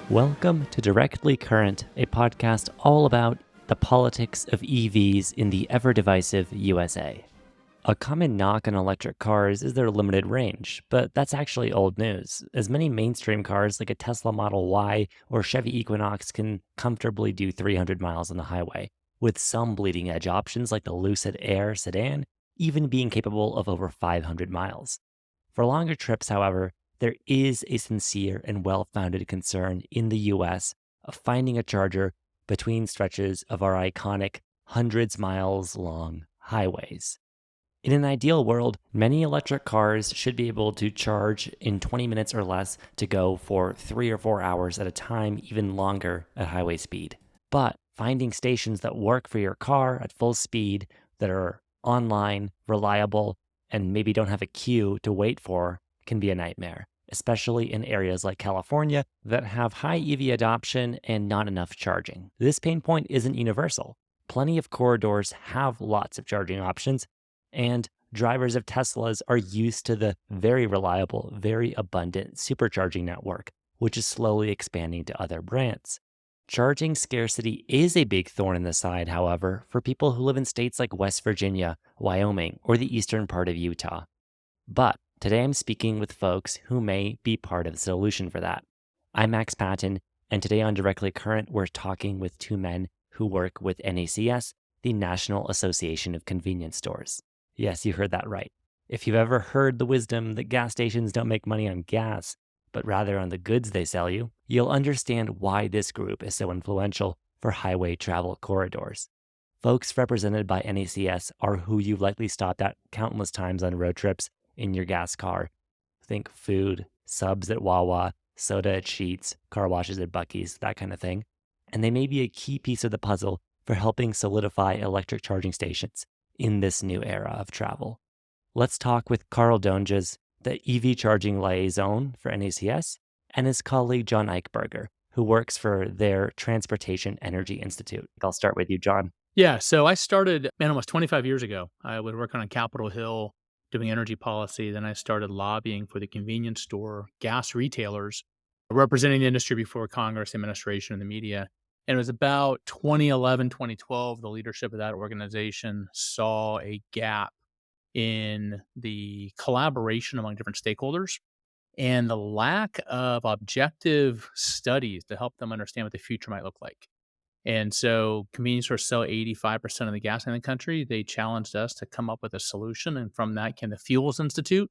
Welcome to Directly Current, a podcast all about the politics of EVs in the ever-divisive USA. A common knock on electric cars is their limited range, but that's actually old news, as many mainstream cars like a Tesla Model Y or Chevy Equinox can comfortably do 300 miles on the highway, with some bleeding-edge options like the Lucid Air sedan even being capable of over 500 miles. For longer trips, however, there is a sincere and well-founded concern in the US of finding a charger between stretches of our iconic hundreds miles long highways. In an ideal world, many electric cars should be able to charge in 20 minutes or less to go for 3 or 4 hours at a time, even longer at highway speed. But finding stations that work for your car at full speed, that are online, reliable, and maybe don't have a queue to wait for can be a nightmare, especially in areas like California that have high EV adoption and not enough charging. This pain point isn't universal. Plenty of corridors have lots of charging options, and drivers of Teslas are used to the very reliable, very abundant supercharging network, which is slowly expanding to other brands. Charging scarcity is a big thorn in the side, however, for people who live in states like West Virginia, Wyoming, or the eastern part of Utah. But today I'm speaking with folks who may be part of the solution for that. I'm Max Patton, and today on Directly Current, we're talking with two men who work with NACS, the National Association of Convenience Stores. Yes, you heard that right. If you've ever heard the wisdom that gas stations don't make money on gas, but rather on the goods they sell you, you'll understand why this group is so influential for highway travel corridors. Folks represented by NACS are who you've likely stopped at countless times on road trips in your gas car. Think food, subs at Wawa, soda at Sheetz, car washes at Buc-ee's, that kind of thing. And they may be a key piece of the puzzle for helping solidify electric charging stations in this new era of travel. Let's talk with Karl Doenges, the EV charging liaison for NACS, and his colleague John Eichberger, who works for their Transportation Energy Institute. I'll start with you, John. Yeah, so I started, almost 25 years ago. I was working on Capitol Hill doing energy policy. Then I started lobbying for the convenience store gas retailers, representing the industry before Congress, administration, and the media. And it was about 2011, 2012, the leadership of that organization saw a gap in the collaboration among different stakeholders and the lack of objective studies to help them understand what the future might look like. And so convenience stores sell 85% of the gas in the country. They challenged us to come up with a solution. And from that came the Fuels Institute,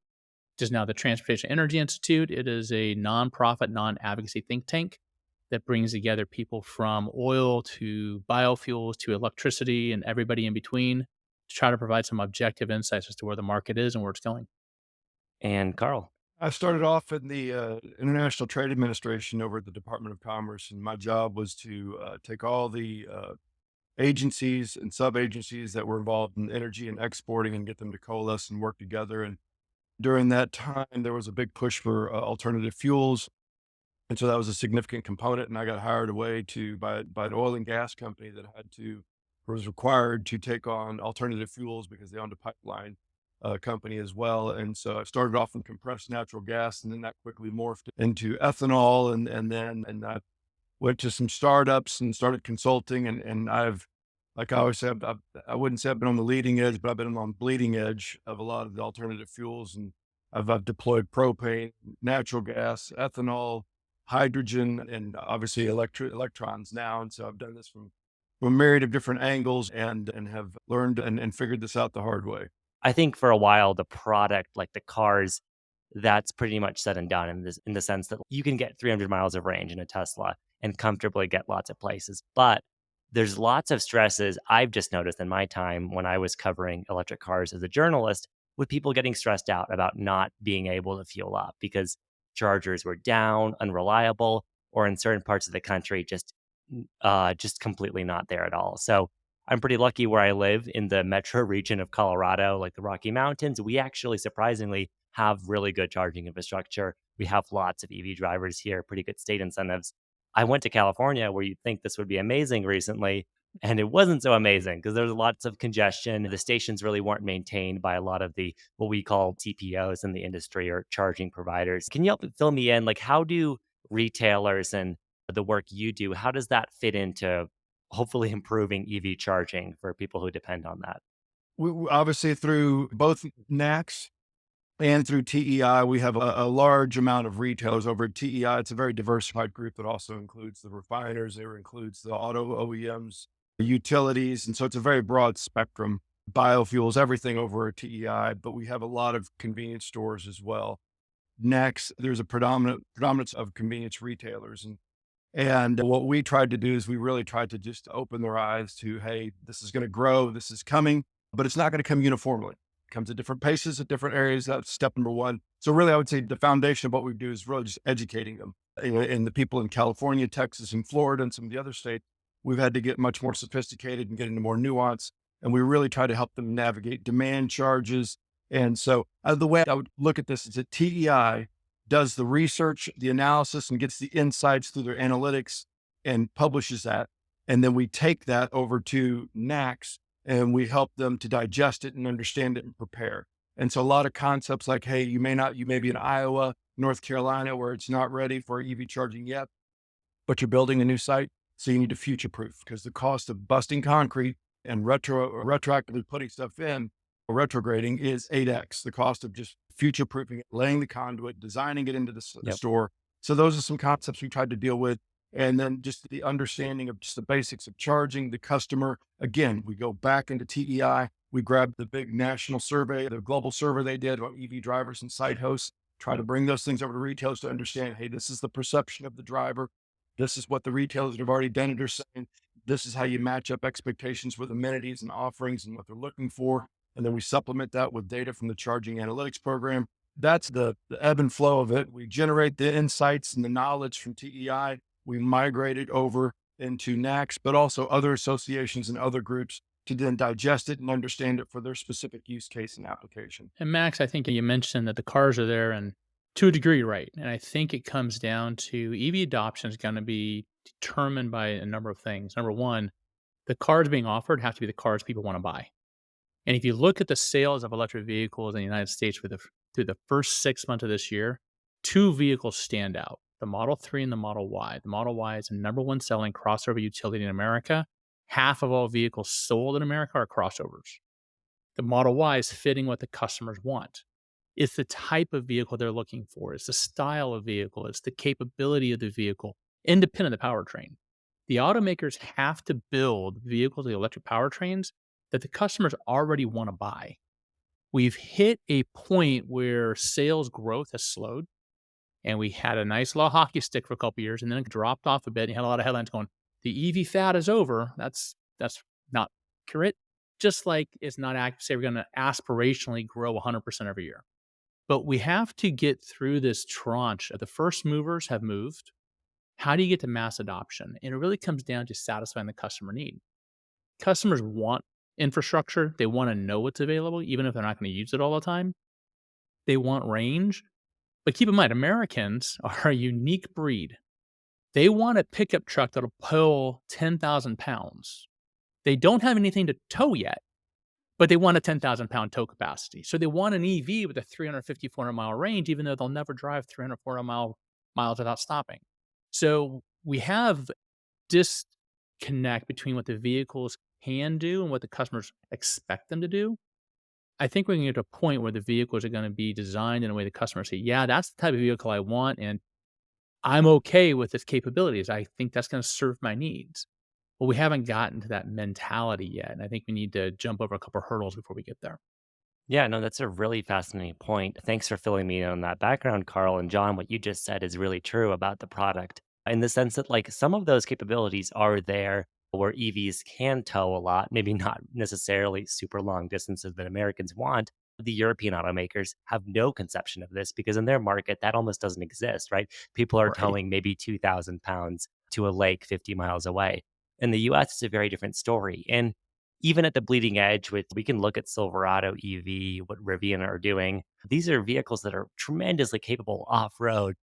which is now the Transportation Energy Institute. It is a nonprofit, non-advocacy think tank that brings together people from oil to biofuels to electricity and everybody in between to try to provide some objective insights as to where the market is and where it's going. And Karl. I started off in the International Trade Administration over at the Department of Commerce, and my job was to take all the agencies and sub-agencies that were involved in energy and exporting and get them to coalesce and work together. And during that time, there was a big push for alternative fuels. And so that was a significant component. And I got hired away by an oil and gas company that was required to take on alternative fuels because they owned a pipeline company as well. And so I started off in compressed natural gas, and then that quickly morphed into ethanol. And I went to some startups and started consulting. And like I always said, I wouldn't say I've been on the leading edge, but I've been on the bleeding edge of a lot of the alternative fuels. And I've deployed propane, natural gas, ethanol, hydrogen, and obviously electrons now. And so I've done this from a myriad of different angles and have learned and figured this out the hard way. I think for a while, the product, like the cars, that's pretty much said and done in the sense that you can get 300 miles of range in a Tesla and comfortably get lots of places. But there's lots of stresses I've just noticed in my time when I was covering electric cars as a journalist, with people getting stressed out about not being able to fuel up because chargers were down, unreliable, or in certain parts of the country, just completely not there at all. So I'm pretty lucky where I live in the metro region of Colorado, like the Rocky Mountains. We actually surprisingly have really good charging infrastructure. We have lots of EV drivers here, pretty good state incentives. I went to California where you'd think this would be amazing recently, and it wasn't so amazing because there's lots of congestion. The stations really weren't maintained by a lot of the what we call TPOs in the industry or charging providers. Can you help fill me in? Like, how do retailers and the work you do, how does that fit into hopefully improving EV charging for people who depend on that? Obviously through both NACS and through TEI, we have a large amount of retailers over at TEI. It's a very diversified group that also includes the refiners, it includes the auto OEMs, the utilities. And so it's a very broad spectrum, biofuels, everything over at TEI, but we have a lot of convenience stores as well. Next, there's a predominance of convenience retailers. And what we tried to do is we really tried to just open their eyes to, hey, this is going to grow, this is coming, but it's not going to come uniformly. It comes at different paces at different areas. That's step number one. So really, I would say the foundation of what we do is really just educating them. And the people in California, Texas, and Florida, and some of the other states, we've had to get much more sophisticated and get into more nuance. And we really try to help them navigate demand charges. And so the way I would look at this is that TEI does the research, the analysis, and gets the insights through their analytics and publishes that. And then we take that over to NACS and we help them to digest it and understand it and prepare. And so a lot of concepts like, hey, you may be in Iowa, North Carolina, where it's not ready for EV charging yet, but you're building a new site. So you need to future proof because the cost of busting concrete and retroactively putting stuff in or retrograding is 8x. The cost of just future proofing it, laying the conduit, designing it into the store. So those are some concepts we tried to deal with. And then just the understanding of just the basics of charging the customer. Again, we go back into TEI. We grab the big national survey, the global survey they did on EV drivers and site hosts, try to bring those things over to retailers to understand, hey, this is the perception of the driver. This is what the retailers that have already done it are saying. This is how you match up expectations with amenities and offerings and what they're looking for. And then we supplement that with data from the charging analytics program. That's the ebb and flow of it. We generate the insights and the knowledge from TEI. We migrate it over into NACS, but also other associations and other groups to then digest it and understand it for their specific use case and application. And Max, I think you mentioned that the cars are there, and to a degree, right. And I think it comes down to EV adoption is going to be determined by a number of things. Number one, the cars being offered have to be the cars people want to buy. And if you look at the sales of electric vehicles in the United States through the first 6 months of this year, two vehicles stand out, the Model 3 and the Model Y. The Model Y is the number one selling crossover utility in America. Half of all vehicles sold in America are crossovers. The Model Y is fitting what the customers want. It's the type of vehicle they're looking for. It's the style of vehicle. It's the capability of the vehicle, independent of the powertrain. The automakers have to build vehicles with electric powertrains that the customers already want to buy. We've hit a point where sales growth has slowed, and we had a nice little hockey stick for a couple of years, and then it dropped off a bit. And you had a lot of headlines going, "The EV fad is over." That's not accurate. Just like it's not accurate to say we're going to aspirationally grow 100% every year. But we have to get through this tranche. The first movers have moved. How do you get to mass adoption? And it really comes down to satisfying the customer need. Customers want infrastructure. They want to know what's available, even if they're not going to use it all the time. They want range. But keep in mind, Americans are a unique breed. They want a pickup truck that'll pull 10,000 pounds. They don't have anything to tow yet, but they want a 10,000-pound tow capacity. So they want an EV with a 350, 400-mile range, even though they'll never drive 300, 400 miles without stopping. So we have disconnect between what the vehicles can do and what the customers expect them to do. I think we can get to a point where the vehicles are going to be designed in a way the customers say, yeah, that's the type of vehicle I want, and I'm okay with its capabilities. I think that's going to serve my needs. But we haven't gotten to that mentality yet, and I think we need to jump over a couple of hurdles before we get there. Yeah, no, that's a really fascinating point. Thanks for filling me in on that background, Carl. And John, what you just said is really true about the product in the sense that, like, some of those capabilities are there where EVs can tow a lot, maybe not necessarily super long distances that Americans want. The European automakers have no conception of this because in their market, that almost doesn't exist, right? People are Right. towing maybe 2,000 pounds to a lake 50 miles away. In the US, it's a very different story. And even at the bleeding edge, with we can look at Silverado EV, what Rivian are doing. These are vehicles that are tremendously capable off road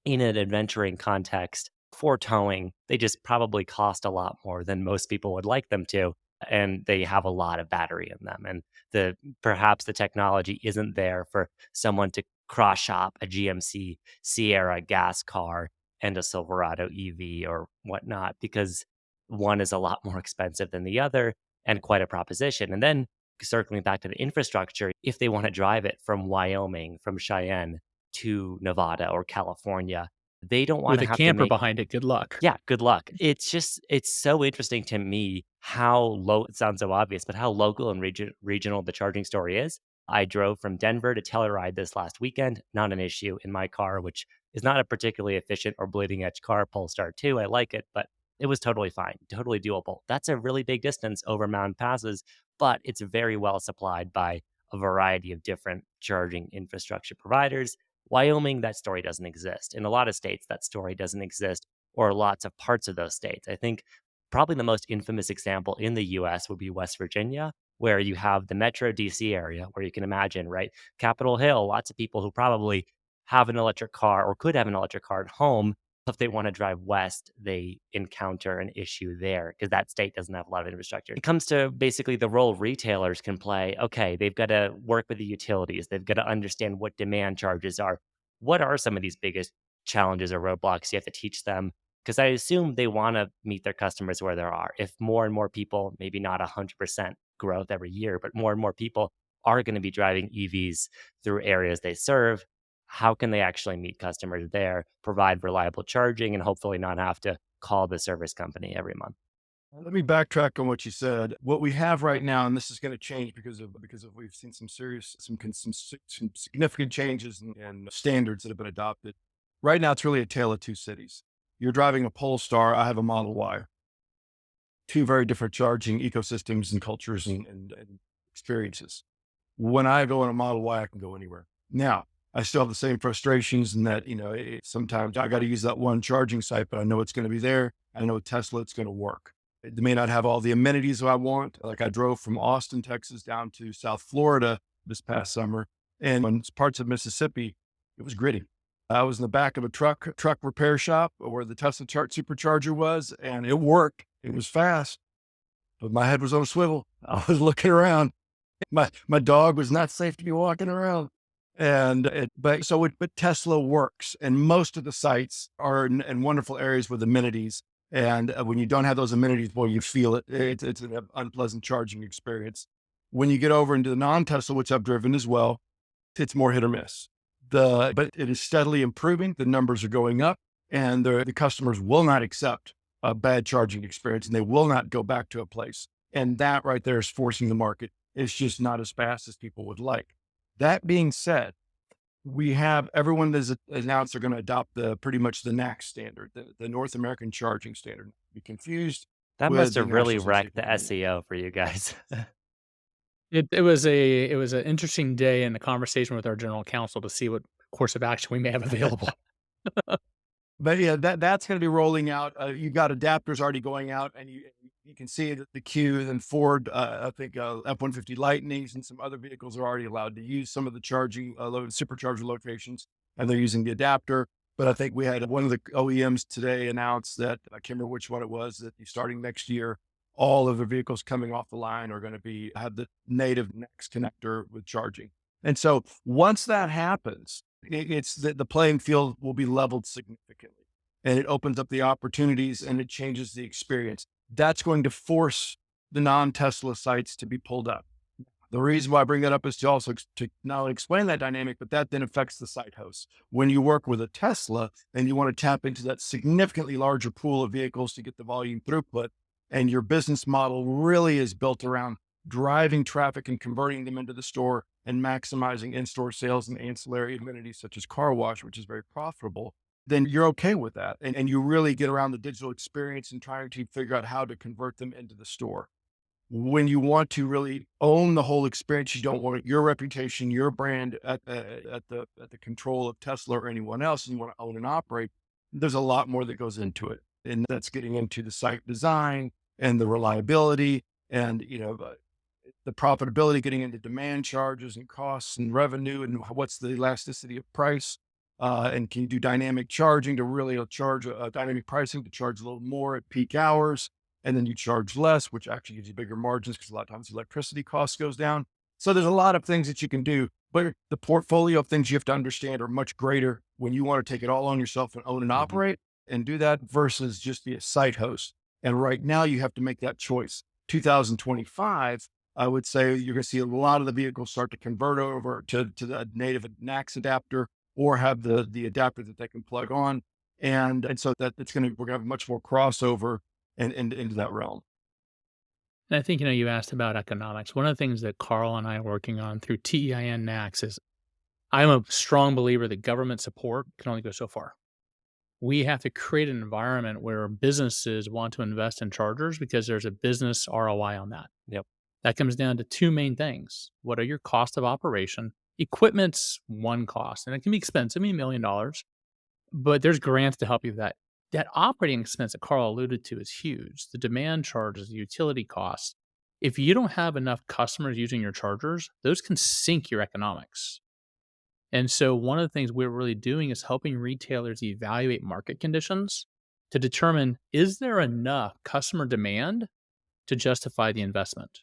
in an adventuring context for towing. They just probably cost a lot more than most people would like them to. And they have a lot of battery in them. And perhaps the technology isn't there for someone to cross shop a GMC Sierra gas car and a Silverado EV or whatnot, because one is a lot more expensive than the other and quite a proposition. And then circling back to the infrastructure, if they want to drive it from Wyoming, from Cheyenne to Nevada or California, they don't want With to a have to camper make, behind it, good luck. yeah, good luck. It's so interesting to me how low, it sounds so obvious, but how local and regional the charging story is. I drove from Denver to Telluride this last weekend, not an issue in my car, which is not a particularly efficient or bleeding edge car, Polestar 2. I like it, but it was totally fine, totally doable. That's a really big distance over mountain passes, but it's very well supplied by a variety of different charging infrastructure providers. Wyoming, that story doesn't exist. In a lot of states, that story doesn't exist, or lots of parts of those states. I think probably the most infamous example in the US would be West Virginia, where you have the Metro DC area, where you can imagine, right? Capitol Hill, lots of people who probably have an electric car or could have an electric car at home. If they want to drive west, they encounter an issue there because that state doesn't have a lot of infrastructure. It comes to basically the role retailers can play. Okay, they've got to work with the utilities. They've got to understand what demand charges are. What are some of these biggest challenges or roadblocks you have to teach them? Because I assume they want to meet their customers where they are. If more and more people, maybe not 100% growth every year, but more and more people are going to be driving EVs through areas they serve, how can they actually meet customers there, provide reliable charging, and hopefully not have to call the service company every month? Let me backtrack on what you said. What we have right now, and this is going to change because of we've seen some significant changes and standards that have been adopted. Right now, it's really a tale of two cities. You're driving a Polestar. I have a Model Y. Two very different charging ecosystems and cultures and experiences. When I go in a Model Y, I can go anywhere. Now, I still have the same frustrations in that, sometimes I got to use that one charging site, but I know it's going to be there. I know with Tesla, it's going to work. It may not have all the amenities I want. Like I drove from Austin, Texas down to South Florida this past summer, and in parts of Mississippi, it was gritty. I was in the back of a truck repair shop where the Tesla supercharger was, and it worked. It was fast, but my head was on a swivel. I was looking around. My dog was not safe to be walking around. But Tesla works, and most of the sites are in wonderful areas with amenities. And when you don't have those amenities, boy, you feel it. It's an unpleasant charging experience. When you get over into the non-Tesla, which I've driven as well, it's more hit or miss. But it is steadily improving. The numbers are going up, and the customers will not accept a bad charging experience, and they will not go back to a place. And that right there is forcing the market. It's just not as fast as people would like. That being said, we have everyone that's announced they're going to adopt pretty much the NAC standard, the North American Charging Standard. Be confused. That with must the have really National wrecked the Association of SEO for you guys. It was an interesting day in the conversation with our general counsel to see what course of action we may have available. But yeah, that's going to be rolling out. You got adapters already going out, and you can see the queue. And Ford, I think F-150 Lightnings and some other vehicles are already allowed to use some of the charging supercharger locations, and they're using the adapter. But I think we had one of the OEMs today announce that, I can't remember which one it was, that starting next year, all of the vehicles coming off the line are going to have the native NEX connector with charging. And so once that happens, it's the playing field will be leveled significantly, and it opens up the opportunities and it changes the experience. That's going to force the non-Tesla sites to be pulled up. The reason why I bring that up is to also to not only explain that dynamic, but that then affects the site hosts. When you work with a Tesla and you want to tap into that significantly larger pool of vehicles to get the volume throughput, and your business model really is built around driving traffic and converting them into the store and maximizing in-store sales and ancillary amenities such as car wash, which is very profitable, then you're okay with that. And you really get around the digital experience and trying to figure out how to convert them into the store. When you want to really own the whole experience, you don't want your reputation, your brand at the control of Tesla or anyone else, and you want to own and operate. There's a lot more that goes into it. And that's getting into the site design and the reliability and, the profitability, getting into demand charges and costs and revenue and what's the elasticity of price. And can you do dynamic charging to really charge dynamic pricing to charge a little more at peak hours? And then you charge less, which actually gives you bigger margins because a lot of times electricity costs goes down. So there's a lot of things that you can do, but the portfolio of things you have to understand are much greater when you want to take it all on yourself and own and operate and do that versus just be a site host. And right now you have to make that choice. 2025, I would say you're going to see a lot of the vehicles start to convert over to the native NACS adapter or have the adapter that they can plug on. And so that we're going to have much more crossover and into that realm. And I think, you asked about economics. One of the things that Karl and I are working on through TEI and NACS is I'm a strong believer that government support can only go so far. We have to create an environment where businesses want to invest in chargers because there's a business ROI on that. Yep. That comes down to two main things. What are your cost of operation? Equipment's one cost, and it can be expensive, $1 million, but there's grants to help you with that. That operating expense that Karl alluded to is huge. The demand charges, the utility costs. If you don't have enough customers using your chargers, those can sink your economics. And so one of the things we're really doing is helping retailers evaluate market conditions to determine, is there enough customer demand to justify the investment?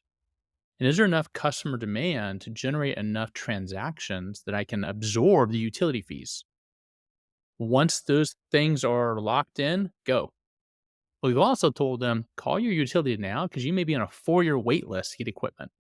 And is there enough customer demand to generate enough transactions that I can absorb the utility fees? Once those things are locked in, go. We've also told them, call your utility now because you may be on a 4-year wait list to get equipment.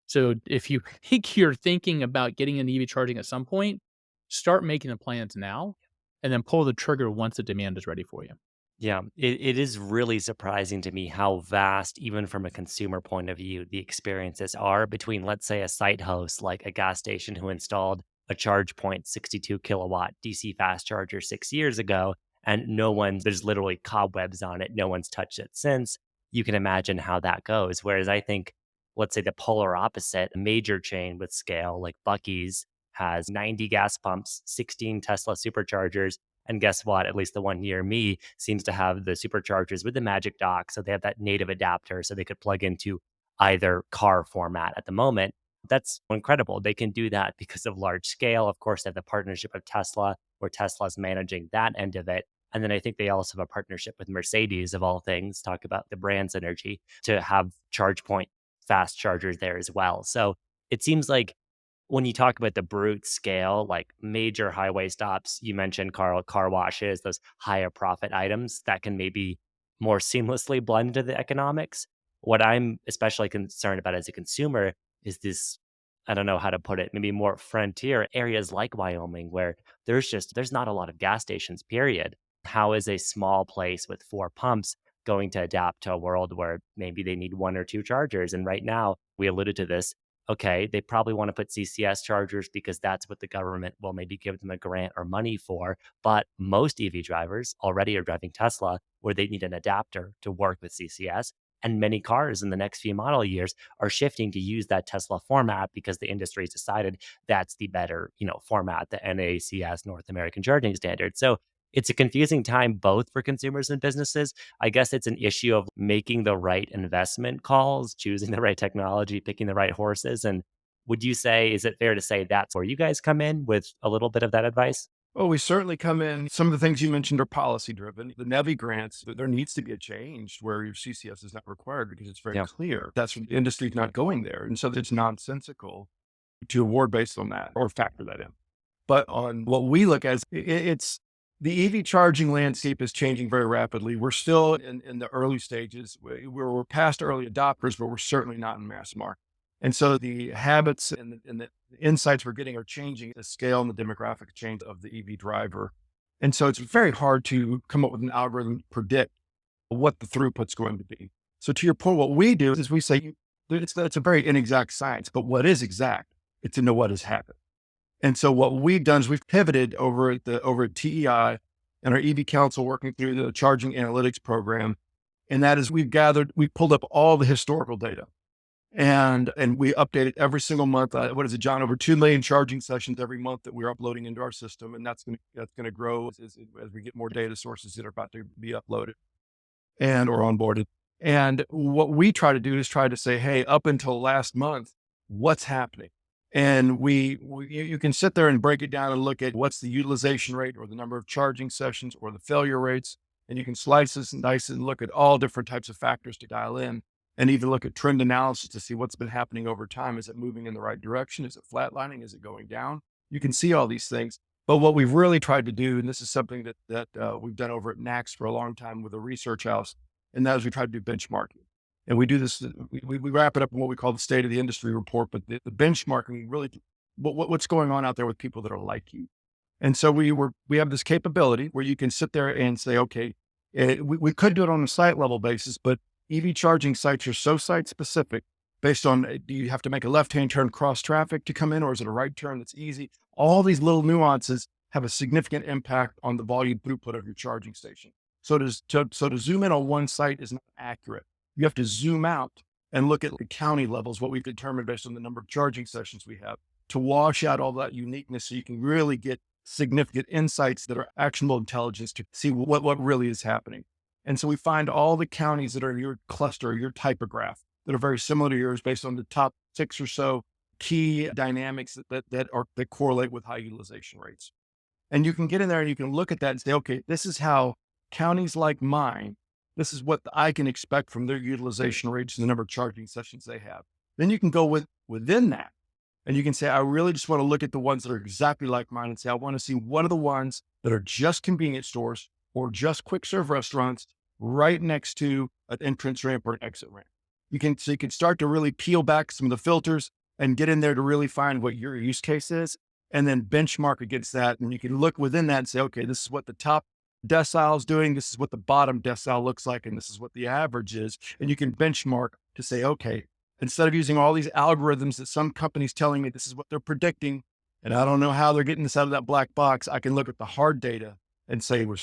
So if you think you're thinking about getting an EV charging at some point, start making the plans now and then pull the trigger once the demand is ready for you. Yeah, it is really surprising to me how vast, even from a consumer point of view, the experiences are between, let's say, a site host like a gas station who installed a charge point 62 kilowatt DC fast charger 6 years ago, and there's literally cobwebs on it. No one's touched it since. You can imagine how that goes. Whereas I think, let's say the polar opposite, a major chain with scale like Buc-ee's has 90 gas pumps, 16 Tesla superchargers, and guess what? At least the one near me seems to have the superchargers with the Magic Dock. So they have that native adapter so they could plug into either car format at the moment. That's incredible. They can do that because of large scale. Of course, they have the partnership of Tesla, where Tesla's managing that end of it. And then I think they also have a partnership with Mercedes, of all things, talk about the brand's energy, to have charge point fast chargers there as well. So it seems like when you talk about the brute scale, like major highway stops, you mentioned, Karl, car washes, those higher profit items that can maybe more seamlessly blend into the economics. What I'm especially concerned about as a consumer is this, I don't know how to put it, maybe more frontier areas like Wyoming where there's not a lot of gas stations, period. How is a small place with 4 pumps going to adapt to a world where maybe they need 1 or 2 chargers? And right now, we alluded to this. Okay, they probably want to put CCS chargers because that's what the government will maybe give them a grant or money for. But most EV drivers already are driving Tesla, where they need an adapter to work with CCS. And many cars in the next few model years are shifting to use that Tesla format because the industry has decided that's the better, format, the NACS, North American Charging Standard. So it's a confusing time both for consumers and businesses. I guess it's an issue of making the right investment calls, choosing the right technology, picking the right horses. And is it fair to say that's where you guys come in with a little bit of that advice? Oh, we certainly come in. Some of the things you mentioned are policy driven. The NEVI grants, there needs to be a change where your CCS is not required because it's very Yeah. clear that's the industry's not going there. And so it's nonsensical to award based on that or factor that in. But on what we look at, it's the EV charging landscape is changing very rapidly. We're still in the early stages. We're past early adopters, but we're certainly not in mass market. And so the habits and the insights we're getting are changing the scale and the demographic change of the EV driver. And so it's very hard to come up with an algorithm to predict what the throughput's going to be. So to your point, what we do is we say it's a very inexact science, but what is exact? It's to know what has happened. And so what we've done is we've pivoted over at TEI and our EV Council working through the charging analytics program. And that is we pulled up all the historical data and we update it every single month. What is it, John? Over 2 million charging sessions every month that we're uploading into our system. And that's going to grow as we get more data sources that are about to be uploaded or onboarded. And what we try to do is try to say, hey, up until last month, what's happening? And you can sit there and break it down and look at what's the utilization rate or the number of charging sessions or the failure rates. And you can slice this and dice it and look at all different types of factors to dial in and even look at trend analysis to see what's been happening over time. Is it moving in the right direction? Is it flatlining? Is it going down? You can see all these things. But what we've really tried to do, and this is something that we've done over at NACS for a long time with a research house, and that is we try to do benchmarking. And we do this, we wrap it up in what we call the state of the industry report, but the benchmarking really, what's going on out there with people that are like you. And so we have this capability where you can sit there and say, okay, we could do it on a site level basis, but EV charging sites are so site specific based on, do you have to make a left-hand turn cross traffic to come in, or is it a right turn that's easy? All these little nuances have a significant impact on the volume throughput of your charging station. So to zoom in on one site is not accurate. You have to zoom out and look at the county levels, what we've determined based on the number of charging sessions we have, to wash out all that uniqueness so you can really get significant insights that are actionable intelligence to see what really is happening. And so we find all the counties that are in your cluster, your typograph, that are very similar to yours based on the top 6 or so key dynamics that correlate with high utilization rates. And you can get in there and you can look at that and say, okay, this is how counties like mine, this is what I can expect from their utilization rates and the number of charging sessions they have. Then you can go within that. And you can say, I really just want to look at the ones that are exactly like mine and say, I want to see one of the ones that are just convenience stores or just quick serve restaurants right next to an entrance ramp or an exit ramp. You can start to really peel back some of the filters and get in there to really find what your use case is, and then benchmark against that. And you can look within that and say, okay, this is what the top decile is doing. This is what the bottom decile looks like. And this is what the average is. And you can benchmark to say, okay, instead of using all these algorithms that some companies telling me this is what they're predicting, and I don't know how they're getting this out of that black box, I can look at the hard data and say, with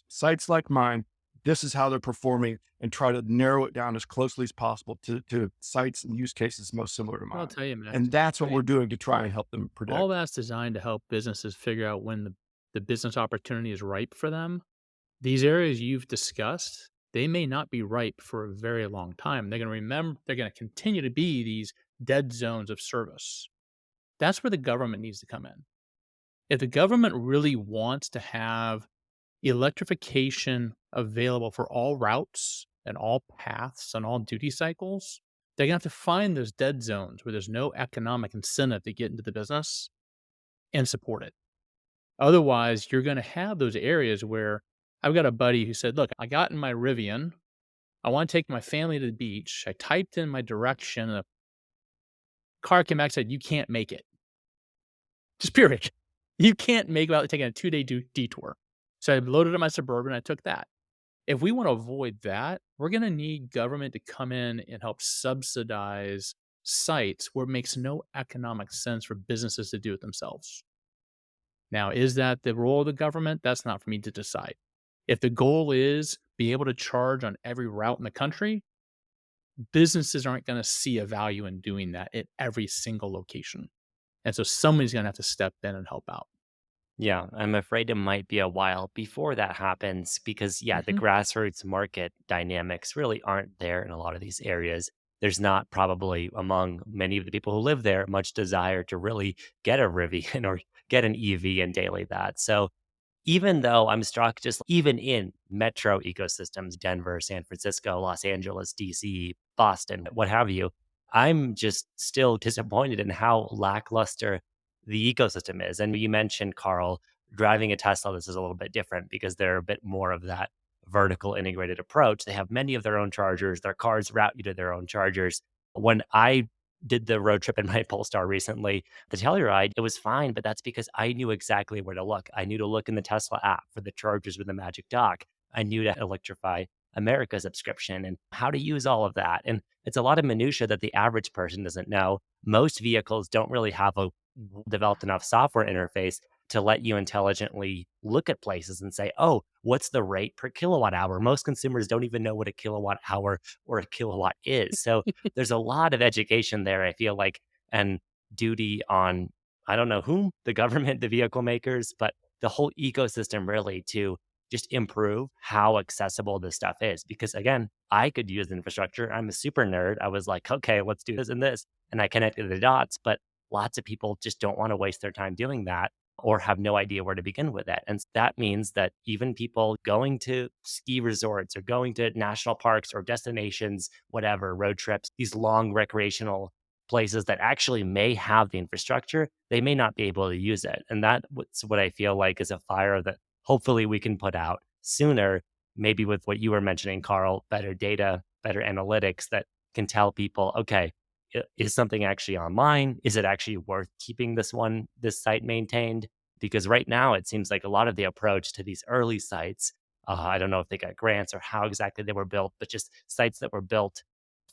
sites like mine, this is how they're performing, and try to narrow it down as closely as possible to sites and use cases most similar to mine. I'll tell you, man. And that's what we're doing to try and help them predict. All that's designed to help businesses figure out when the business opportunity is ripe for them. These areas you've discussed, they may not be ripe for a very long time. They're going to continue to be these dead zones of service. That's where the government needs to come in. If the government really wants to have electrification available for all routes and all paths and all duty cycles, they're going to have to find those dead zones where there's no economic incentive to get into the business and support it. Otherwise, you're going to have those areas where I've got a buddy who said, look, I got in my Rivian. I want to take my family to the beach. I typed in my direction. And the car came back and said, you can't make it. Just period. You can't make it without taking a 2-day detour. So I loaded up my Suburban. I took that. If we want to avoid that, we're going to need government to come in and help subsidize sites where it makes no economic sense for businesses to do it themselves. Now, is that the role of the government? That's not for me to decide. If the goal is be able to charge on every route in the country, businesses aren't going to see a value in doing that at every single location. And so somebody's going to have to step in and help out. Yeah, I'm afraid it might be a while before that happens because, yeah, the grassroots market dynamics really aren't there in a lot of these areas. There's not probably among many of the people who live there much desire to really get a Rivian or get an EV and daily that. So even though I'm struck just even in metro ecosystems, Denver, San Francisco, Los Angeles, DC, Boston, what have you, I'm just still disappointed in how lackluster the ecosystem is. And you mentioned, Karl, driving a Tesla, this is a little bit different because they're a bit more of that vertical integrated approach. They have many of their own chargers, their cars route you to their own chargers. When I did the road trip in my Polestar recently, the Telluride, it was fine, but that's because I knew exactly where to look. I knew to look in the Tesla app for the chargers with the magic dock. I knew to electrify America subscription and how to use all of that. And it's a lot of minutia that the average person doesn't know. Most vehicles don't really have a developed enough software interface to let you intelligently look at places and say, oh, what's the rate per kilowatt hour? Most consumers don't even know what a kilowatt hour or a kilowatt is. So there's a lot of education there, I feel like, and duty on, I don't know whom, the government, the vehicle makers, but the whole ecosystem really to just improve how accessible this stuff is. Because again, I could use infrastructure. I'm a super nerd. I was like, okay, let's do this and this. And I connected the dots, but lots of people just don't want to waste their time doing that or have no idea where to begin with it. And that means that even people going to ski resorts or going to national parks or destinations, whatever, road trips, these long recreational places that actually may have the infrastructure, they may not be able to use it. And that's what I feel like is a fire that hopefully we can put out sooner, maybe with what you were mentioning, Karl, better data, better analytics that can tell people, okay, is something actually online? Is it actually worth keeping this site maintained? Because right now it seems like a lot of the approach to these early sites, I don't know if they got grants or how exactly they were built, but just sites that were built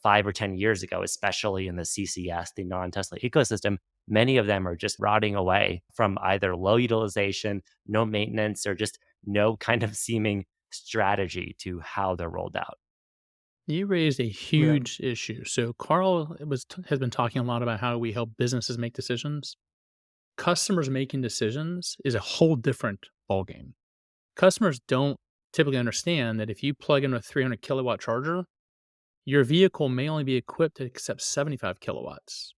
5 or 10 years ago, especially in the CCS, the non-Tesla ecosystem, many of them are just rotting away from either low utilization, no maintenance, or just no kind of seeming strategy to how they're rolled out. You raised a Yeah. huge issue. So Carl has been talking a lot about how we help businesses make decisions. Customers making decisions is a whole different ballgame. Customers don't typically understand that if you plug in a 300 kilowatt charger, your vehicle may only be equipped to accept 75 kilowatts.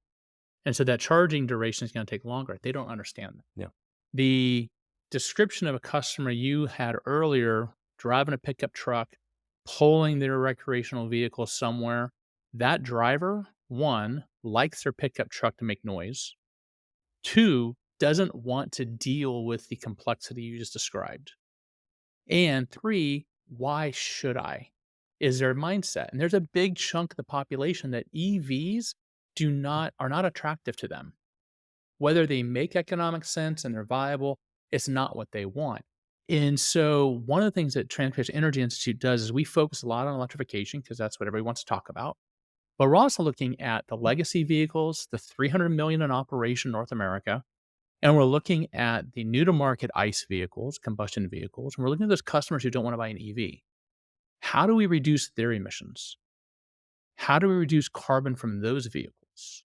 And so that charging duration is going to take longer. They don't understand that. Yeah. The description of a customer you had earlier driving a pickup truck, pulling their recreational vehicle somewhere, that driver, one, likes their pickup truck to make noise. Two, doesn't want to deal with the complexity you just described. And three, why should I? Is their mindset. And there's a big chunk of the population that EVs are not attractive to them. Whether they make economic sense and they're viable, it's not what they want. And so one of the things that Transportation Energy Institute does is we focus a lot on electrification because that's what everybody wants to talk about. But we're also looking at the legacy vehicles, the 300 million in operation in North America, and we're looking at the new to market ICE vehicles, combustion vehicles, and we're looking at those customers who don't want to buy an EV. How do we reduce their emissions? How do we reduce carbon from those vehicles?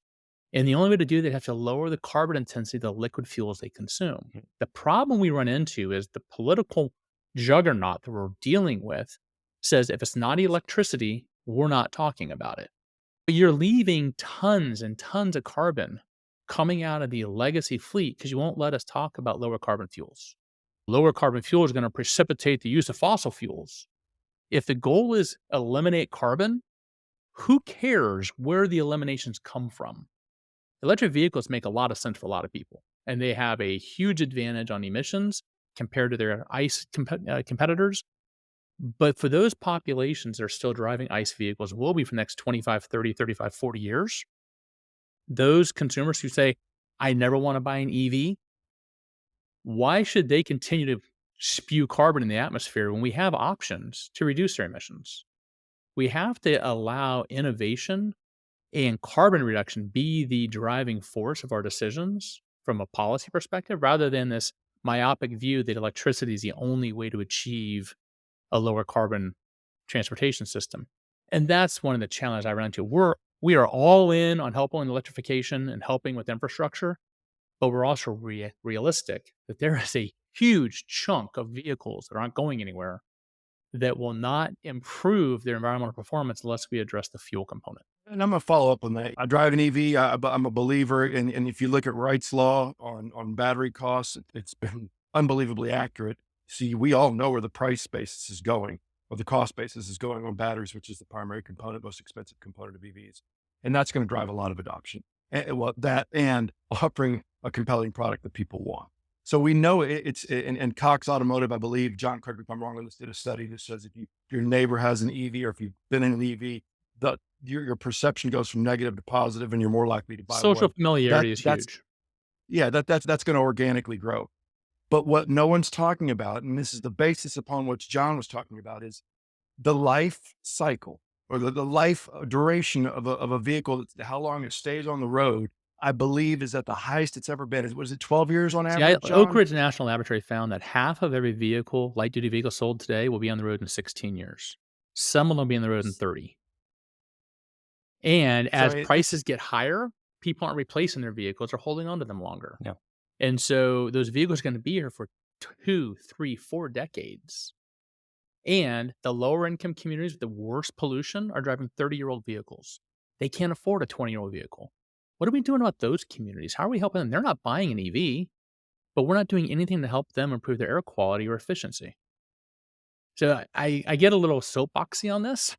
And the only way to do that, you have to lower the carbon intensity of the liquid fuels they consume. Mhm. The problem we run into is the political juggernaut that we're dealing with says if it's not electricity, we're not talking about it. But you're leaving tons and tons of carbon coming out of the legacy fleet because you won't let us talk about lower carbon fuels. Lower carbon fuels are going to precipitate the use of fossil fuels. If the goal is eliminate carbon, who cares where the eliminations come from? Electric vehicles make a lot of sense for a lot of people, and they have a huge advantage on emissions compared to their ICE competitors. But for those populations that are still driving ICE vehicles, will be for the next 25, 30, 35, 40 years, those consumers who say, I never want to buy an EV, why should they continue to spew carbon in the atmosphere when we have options to reduce their emissions? We have to allow innovation and carbon reduction be the driving force of our decisions from a policy perspective rather than this myopic view that electricity is the only way to achieve a lower carbon transportation system. And that's one of the challenges I run into. We are all in on helping in electrification and helping with infrastructure, but we're also realistic that there is a huge chunk of vehicles that aren't going anywhere that will not improve their environmental performance unless we address the fuel component. And I'm gonna follow up on that. I drive an EV. I'm a believer, and if you look at Wright's law on battery costs, it's been unbelievably accurate. See, we all know where the price basis is going, or the cost basis is going on batteries, which is the primary component, most expensive component of EVs, and that's going to drive a lot of adoption. Well, that and offering a compelling product that people want. So we know and Cox Automotive, I believe, John, correct me if I'm wrong on this, did a study that says if your neighbor has an EV or if you've been in an EV, your perception goes from negative to positive, and you're more likely to buy Social one. familiarity is That's huge. yeah, that's going to organically grow. But what no one's talking about, and this is the basis upon which John was talking about, is the life cycle or the life duration of a vehicle. How long it stays on the road, I believe, is at the highest it's ever been. Was it 12 years on See, average, Oak John? Ridge National Laboratory found that half of every vehicle, light duty vehicle sold today, will be on the road in 16 years. Some will be on the road in 30. And So as prices get higher, people aren't replacing their vehicles or holding on to them longer. Yeah. And so those vehicles are going to be here for 2, 3, 4 decades. And the lower income communities with the worst pollution are driving 30-year-old vehicles. They can't afford a 20-year-old vehicle. What are we doing about those communities? How are we helping them? They're not buying an EV, but we're not doing anything to help them improve their air quality or efficiency. So I get a little soapboxy on this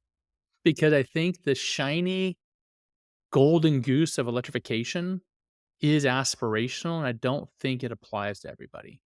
because I think the shiny golden goose of electrification is aspirational, and I don't think it applies to everybody.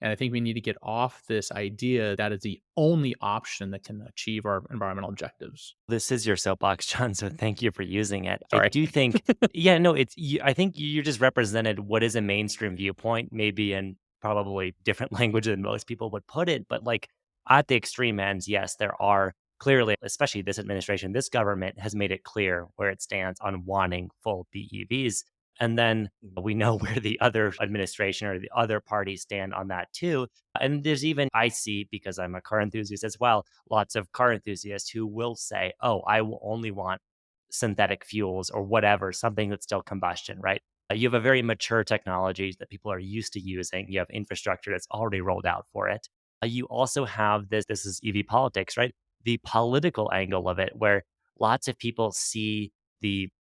And I think we need to get off this idea that is the only option that can achieve our environmental objectives. This is your soapbox, John, so thank you for using it. I Sorry. do think, yeah, no, I think you just represented what is a mainstream viewpoint, maybe in probably different language than most people would put it. But like at the extreme ends, yes, there are clearly, especially this administration, this government has made it clear where it stands on wanting full BEVs. And then we know where the other administration or the other parties stand on that too. And there's even, I see, because I'm a car enthusiast as well, lots of car enthusiasts who will say, oh, I will only want synthetic fuels or whatever, something that's still combustion, right? You have a very mature technology that people are used to using. You have infrastructure that's already rolled out for it. You also have this is EV politics, right? The political angle of it, where lots of people see the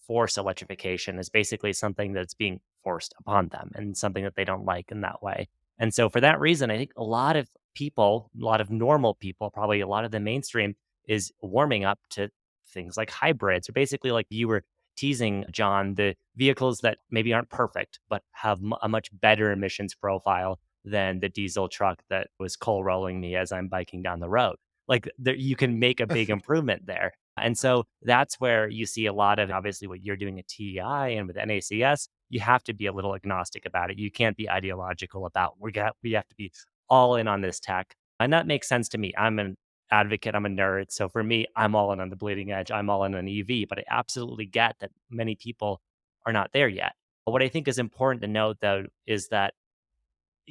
forced electrification as basically something that's being forced upon them and something that they don't like in that way. And so for that reason, I think a lot of people, a lot of normal people, probably a lot of the mainstream is warming up to things like hybrids, or basically like you were teasing, John, the vehicles that maybe aren't perfect, but have a much better emissions profile than the diesel truck that was coal rolling me as I'm biking down the road. Like there, you can make a big improvement there. And so that's where you see a lot of obviously what you're doing at TEI and with NACS. You have to be a little agnostic about it. You can't be ideological about we have to be all in on this tech. And that makes sense to me. I'm an advocate, I'm a nerd. So for me, I'm all in on the bleeding edge. I'm all in on EV, but I absolutely get that many people are not there yet. But what I think is important to note though is that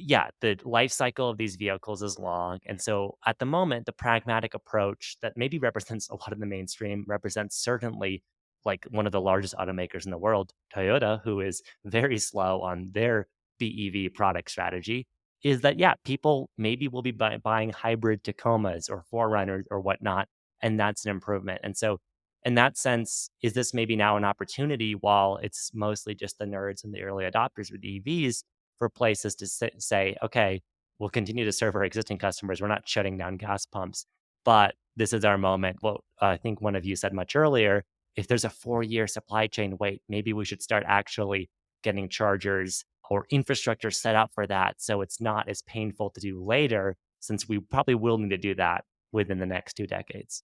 yeah, the life cycle of these vehicles is long. And so at the moment, the pragmatic approach that maybe represents a lot of the mainstream represents certainly like one of the largest automakers in the world, Toyota, who is very slow on their BEV product strategy, is that, yeah, people maybe will be buying hybrid Tacomas or Forerunners or whatnot. And that's an improvement. And so, in that sense, is this maybe now an opportunity while it's mostly just the nerds and the early adopters with EVs for places to say, okay, we'll continue to serve our existing customers. We're not shutting down gas pumps, but this is our moment. Well, I think one of you said much earlier, if there's a 4-year supply chain wait, maybe we should start actually getting chargers or infrastructure set up for that. So it's not as painful to do later, since we probably will need to do that within the next 2 decades.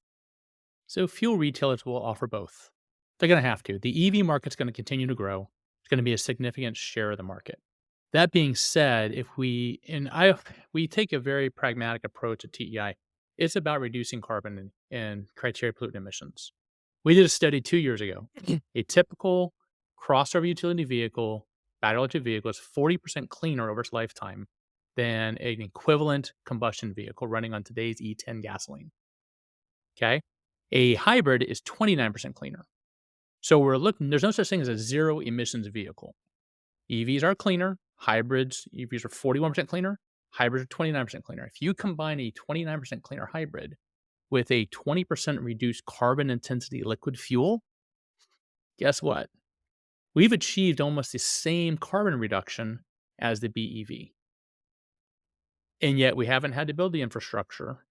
So fuel retailers will offer both. They're going to have to. The EV market's going to continue to grow. It's going to be a significant share of the market. That being said, if we take a very pragmatic approach at TEI, it's about reducing carbon and criteria pollutant emissions. We did a study 2 years ago. A typical crossover utility vehicle, battery electric vehicle, is 40% cleaner over its lifetime than an equivalent combustion vehicle running on today's E10 gasoline. Okay? A hybrid is 29% cleaner. So there's no such thing as a zero emissions vehicle. EVs are cleaner. EVs are 41% cleaner. Hybrids are 29% cleaner. If you combine a 29% cleaner hybrid with a 20% reduced carbon intensity liquid fuel, guess what? We've achieved almost the same carbon reduction as the BEV. And yet we haven't had to build the infrastructure,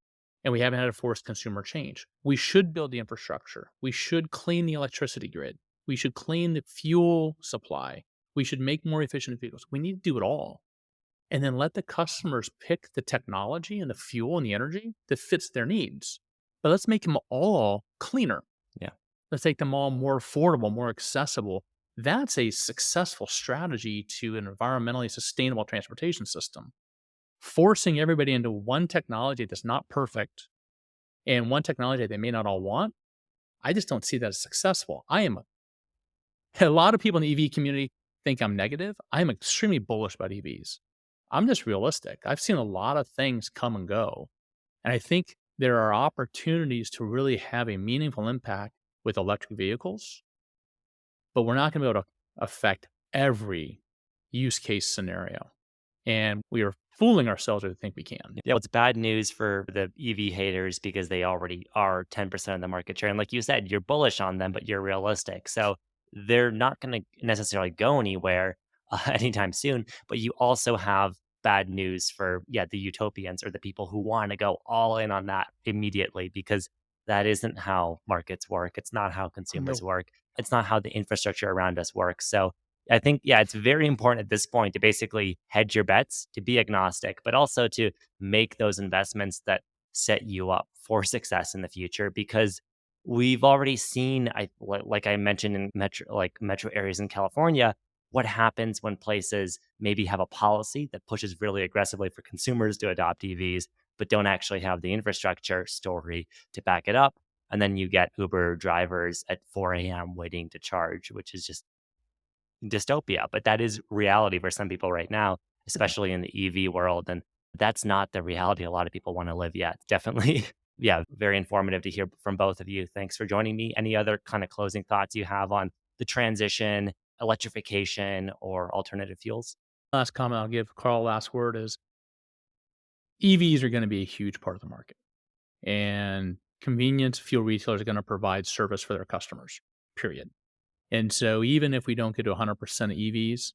and we haven't had to force consumer change. We should build the infrastructure. We should clean the electricity grid. We should clean the fuel supply. We should make more efficient vehicles. We need to do it all. And then let the customers pick the technology and the fuel and the energy that fits their needs. But let's make them all cleaner. Yeah. Let's make them all more affordable, more accessible. That's a successful strategy to an environmentally sustainable transportation system. Forcing everybody into one technology that's not perfect and one technology they may not all want, I just don't see that as successful. A lot of people in the EV community think I'm negative. I'm extremely bullish about EVs. I'm just realistic. I've seen a lot of things come and go. And I think there are opportunities to really have a meaningful impact with electric vehicles, but we're not going to be able to affect every use case scenario. And we are fooling ourselves if we think we can. Yeah, well, it's bad news for the EV haters because they already are 10% of the market share. And like you said, you're bullish on them, but you're realistic. So they're not going to necessarily go anywhere anytime soon. But you also have bad news for, yeah, the utopians or the people who want to go all in on that immediately, because That isn't how markets work. It's not how consumers work. It's not how the infrastructure around us works. So I think, yeah, it's very important at this point to basically hedge your bets, to be agnostic, but also to make those investments that set you up for success in the future, because we've already seen, like I mentioned, in metro areas in California, what happens when places maybe have a policy that pushes really aggressively for consumers to adopt EVs, but don't actually have the infrastructure story to back it up. And then you get Uber drivers at 4 a.m. waiting to charge, which is just dystopia. But that is reality for some people right now, especially in the EV world. And that's not the reality a lot of people want to live yet. Definitely. Yeah, very informative to hear from both of you. Thanks for joining me. Any other kind of closing thoughts you have on the transition, electrification, or alternative fuels? Last comment I'll give, Karl, last word is EVs are going to be a huge part of the market. And convenience fuel retailers are going to provide service for their customers, period. And so even if we don't get to 100% of EVs,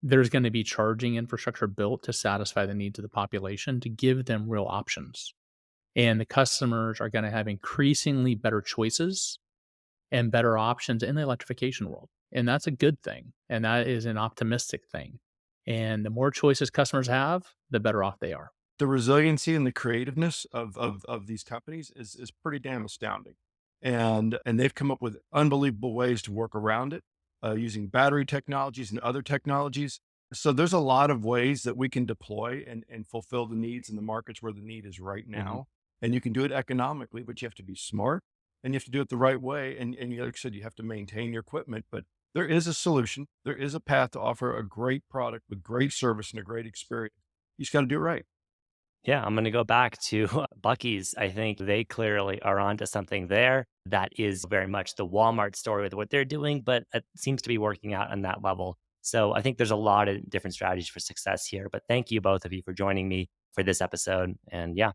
there's going to be charging infrastructure built to satisfy the needs of the population to give them real options. And the customers are going to have increasingly better choices and better options in the electrification world. And that's a good thing. And that is an optimistic thing. And the more choices customers have, the better off they are. The resiliency and the creativeness of these companies is pretty damn astounding. And they've come up with unbelievable ways to work around it, using battery technologies and other technologies. So there's a lot of ways that we can deploy and fulfill the needs in the markets where the need is right now. And you can do it economically, but you have to be smart and you have to do it the right way. And like I said, you have to maintain your equipment, but there is a solution. There is a path to offer a great product with great service and a great experience. You just got to do it right. Yeah, I'm going to go back to Buc-ee's. I think they clearly are onto something there. That is very much the Walmart story with what they're doing, but it seems to be working out on that level. So I think there's a lot of different strategies for success here. But thank you, both of you, for joining me for this episode. And yeah,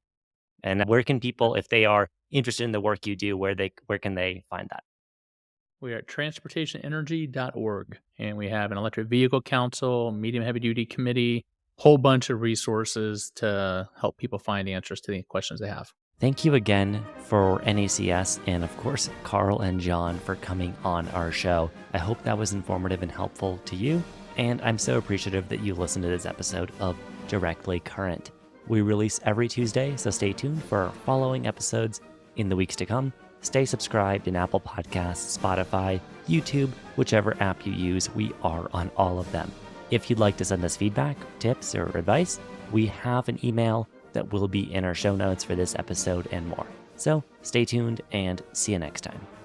and where can people, if they are interested in the work you do, where can they find that? We are at transportationenergy.org, and we have an electric vehicle council, medium heavy duty committee, whole bunch of resources to help people find answers to the questions they have. Thank you again for NACS and, of course, Karl and John for coming on our show. I hope that was informative and helpful to you, and I'm so appreciative that you listened to this episode of Directly Current. We release every Tuesday, so stay tuned for our following episodes in the weeks to come. Stay subscribed in Apple Podcasts, Spotify, YouTube, whichever app you use. We are on all of them. If you'd like to send us feedback, tips, or advice, we have an email that will be in our show notes for this episode and more. So stay tuned and see you next time.